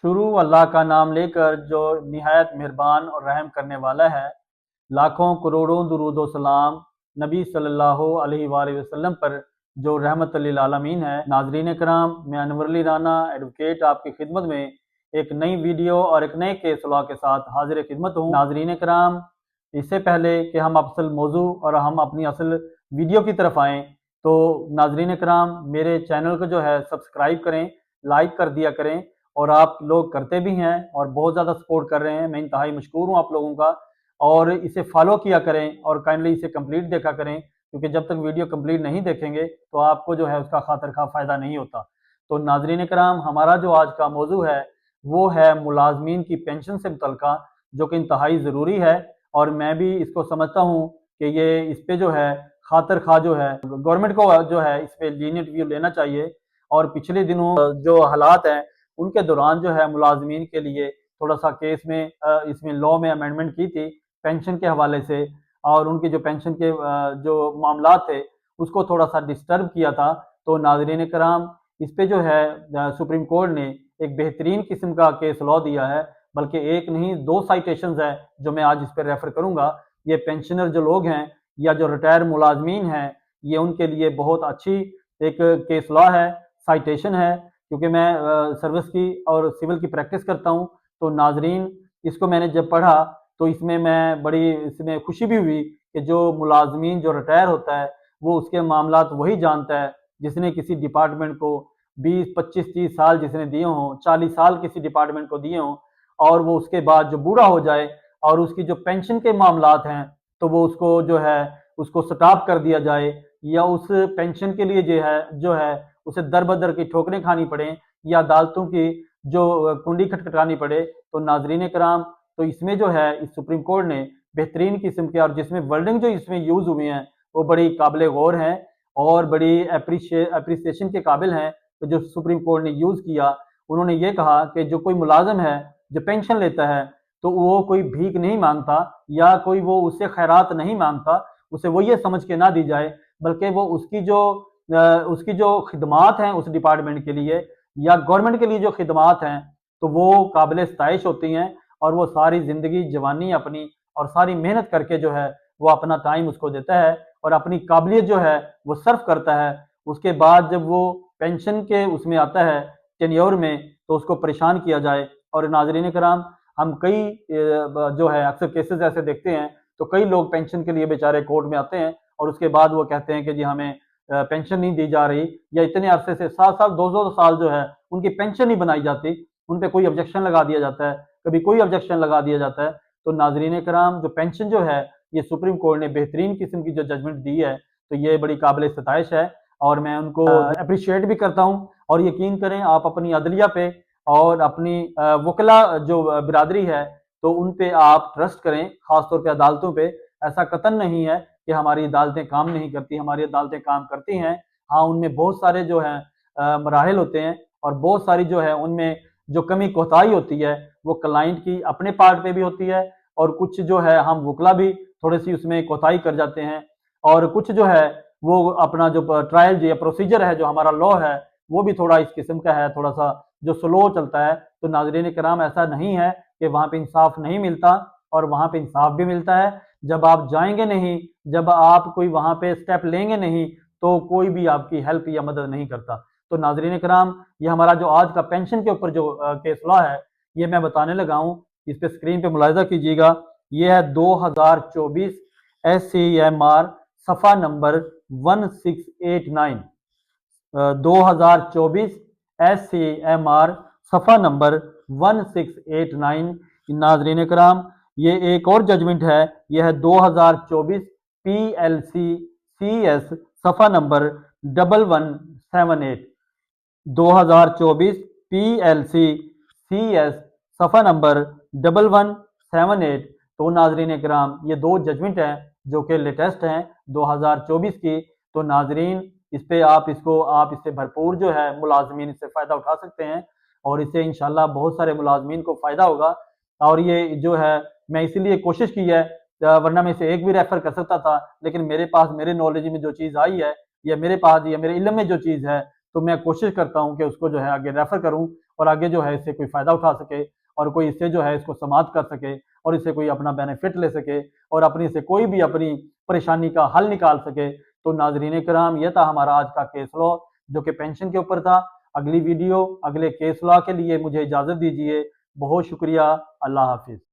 शुरू अल्लाह का नाम लेकर जो निहायत मेहरबान और रहम करने वाला है। लाखों करोड़ों दुरूद व सलाम नबी सल्लल्लाहु अलैहि वसल्लम पर जो रहमत लिल आलमीन है। नाजरीन कराम, मैं अनवर अली राना एडवोकेट आपकी खिदमत में एक नई वीडियो और एक नए केस लॉ के साथ हाजिर खिदमत हूँ। नाजरीन कराम, इससे पहले कि हम असल मौजू और हम अपनी असल वीडियो की तरफ आएँ, तो नाजरीन कराम मेरे चैनल को जो है सब्सक्राइब करें, लाइक कर दिया करें। और आप लोग करते भी हैं और बहुत ज़्यादा सपोर्ट कर रहे हैं, मैं इंतहाई मशकूर हूँ आप लोगों का। और इसे फॉलो किया करें और काइंडली इसे कंप्लीट देखा करें, क्योंकि जब तक वीडियो कंप्लीट नहीं देखेंगे तो आपको जो है उसका खातिर खा फ़ायदा नहीं होता। तो नाजरीन कराम, हमारा जो आज का मौजू है वो है मुलाजमीन की पेंशन से मुतल्लिका, जो कि इंतहाई ज़रूरी है। और मैं भी इसको समझता हूँ कि ये इस पर जो है खातिर खा जो है गवर्नमेंट को जो है इस पर लीनियंट व्यू लेना चाहिए। और पिछले दिनों जो हालात हैं उनके दौरान जो है मुलाजमीन के लिए थोड़ा सा केस में इसमें लॉ में अमेंडमेंट की थी पेंशन के हवाले से। और उनके जो पेंशन के जो मामला थे उसको थोड़ा सा डिस्टर्ब किया था। तो नाजरीन कराम, इस पे जो है सुप्रीम कोर्ट ने एक बेहतरीन किस्म का केस लॉ दिया है, बल्कि एक नहीं दो साइटेशन है जो मैं आज इस पर रेफर करूंगा। ये पेंशनर जो लोग हैं या जो रिटायर मुलाजमीन हैं, ये उनके लिए बहुत अच्छी एक केस लॉ है, साइटेशन है। क्योंकि मैं सर्विस की और सिविल की प्रैक्टिस करता हूँ, तो नाजरीन इसको मैंने जब पढ़ा तो इसमें मैं बड़ी इसमें खुशी भी हुई कि जो मुलाजमीन जो रिटायर होता है वो उसके मामलात वही जानता है जिसने किसी डिपार्टमेंट को 20 25 30 साल जिसने दिए हों, 40 साल किसी डिपार्टमेंट को दिए हों, और वो उसके बाद जो बूढ़ा हो जाए और उसकी जो पेंशन के मामलात हैं तो वो उसको जो है उसको स्टॉप कर दिया जाए, या उस पेंशन के लिए जो है उसे दर बदर की ठोकरें खानी पड़े या अदालतों की जो कुंडी खटखटानी पड़े। तो नाजरीन कराम, तो इसमें जो है इस सुप्रीम कोर्ट ने बेहतरीन किस्म के और जिसमें वर्डिंग जो इसमें यूज हुई हैं वो बड़ी काबिल गौर हैं और बड़ी अप्रिसिएशन के काबिल हैं। तो जो सुप्रीम कोर्ट ने यूज किया, उन्होंने ये कहा कि जो कोई मुलाजम है जो पेंशन लेता है तो वो कोई भीख नहीं मांगता या कोई वो उससे खैरात नहीं मांगता, उसे वो ये समझ के ना दी जाए, बल्कि वो उसकी जो खिदमात हैं उस डिपार्टमेंट के लिए या गवर्नमेंट के लिए जो खिदमात हैं तो वो काबिल सताइश होती हैं। और वो सारी ज़िंदगी जवानी अपनी और सारी मेहनत करके जो है वो अपना टाइम उसको देता है और अपनी काबिलियत जो है वो सर्व करता है। उसके बाद जब वो पेंशन के उसमें आता है टेन्योर में, तो उसको परेशान किया जाए। और नाजरीन कराम, हम कई जो है अक्सर केसेस ऐसे देखते हैं, तो कई लोग पेंशन के लिए बेचारे कोर्ट में आते हैं और उसके बाद वो कहते हैं कि जी हमें पेंशन नहीं दी जा रही, या इतने अरसे से 7 साल 2 2 साल जो है उनकी पेंशन नहीं बनाई जाती, उन पर कोई ऑब्जेक्शन लगा दिया जाता है, कभी कोई ऑब्जेक्शन लगा दिया जाता है। तो नाजरीन कराम, जो पेंशन जो है ये सुप्रीम कोर्ट ने बेहतरीन किस्म की जो जजमेंट दी है, तो ये बड़ी काबिल सताइश है और मैं उनको अप्रिशिएट भी करता हूँ। और यकीन करें आप अपनी अदलिया पे और अपनी वकला जो बिरादरी है तो उन पे आप ट्रस्ट करें, खासतौर पर अदालतों पे। ऐसा कतन नहीं है कि हमारी अदालतें काम नहीं करती, हमारी अदालतें काम करती हैं। हाँ, उनमें बहुत सारे जो हैं मराहल होते हैं और बहुत सारी जो है उनमें जो कमी कोताही होती है वो क्लाइंट की अपने पार्ट पे भी होती है, और कुछ जो है हम वकला भी थोड़ी सी उसमें कोताही कर जाते हैं। और कुछ जो है वो अपना जो ट्रायल या प्रोसीजर है जो हमारा लॉ है वो भी थोड़ा इस किस्म का है, थोड़ा सा जो स्लो चलता है। तो नाजरीन कराम, ऐसा नहीं है कि वहाँ पे इंसाफ नहीं मिलता, और वहाँ पे इंसाफ भी मिलता है। जब आप जाएंगे नहीं, जब आप कोई वहाँ पे स्टेप लेंगे नहीं, तो कोई भी आपकी हेल्प या मदद नहीं करता। तो नाजरीन कराम, ये हमारा जो आज का पेंशन के ऊपर जो केस लॉ है ये मैं बताने लगा हूँ। इस पे स्क्रीन पे मुलाहिजा कीजिएगा। ये है 2024 SCMR सफ़ा नंबर 1689। 2024 SCMR सफ़ा नंबर 1689। नाजरीन कराम, ये एक और जजमेंट है, यह है 2024 PLC CS सफ़ा नंबर 1178। 2024 PLC CS सफ़ा नंबर 1178। तो नाजरीन कराम, ये दो जजमेंट हैं जो कि लेटेस्ट हैं 2024 की। तो नाजरीन, इस पे आप इससे भरपूर जो है मुलाजमीन इससे फ़ायदा उठा सकते हैं और इससे इंशाल्लाह बहुत सारे मुलाजमीन को फ़ायदा होगा। और ये जो है मैं इसीलिए कोशिश की है, वरना मैं इसे एक भी रेफ़र कर सकता था, लेकिन मेरे पास मेरे नॉलेज में जो चीज़ आई है या मेरे पास या मेरे इल्म में जो चीज़ है, तो मैं कोशिश करता हूँ कि उसको जो है आगे रेफ़र करूँ और आगे जो है इससे कोई फ़ायदा उठा सके और कोई इससे जो है इसको समाप्त कर सके और इससे कोई अपना बेनिफिट ले सके और अपनी से कोई भी अपनी परेशानी का हल निकाल सके। तो नाजरीन कराम, यह था हमारा आज का केस लॉ जो कि पेंशन के ऊपर था। अगली वीडियो अगले केस लॉ के लिए मुझे इजाज़त दीजिए। बहुत शुक्रिया। अल्लाह हाफिज़।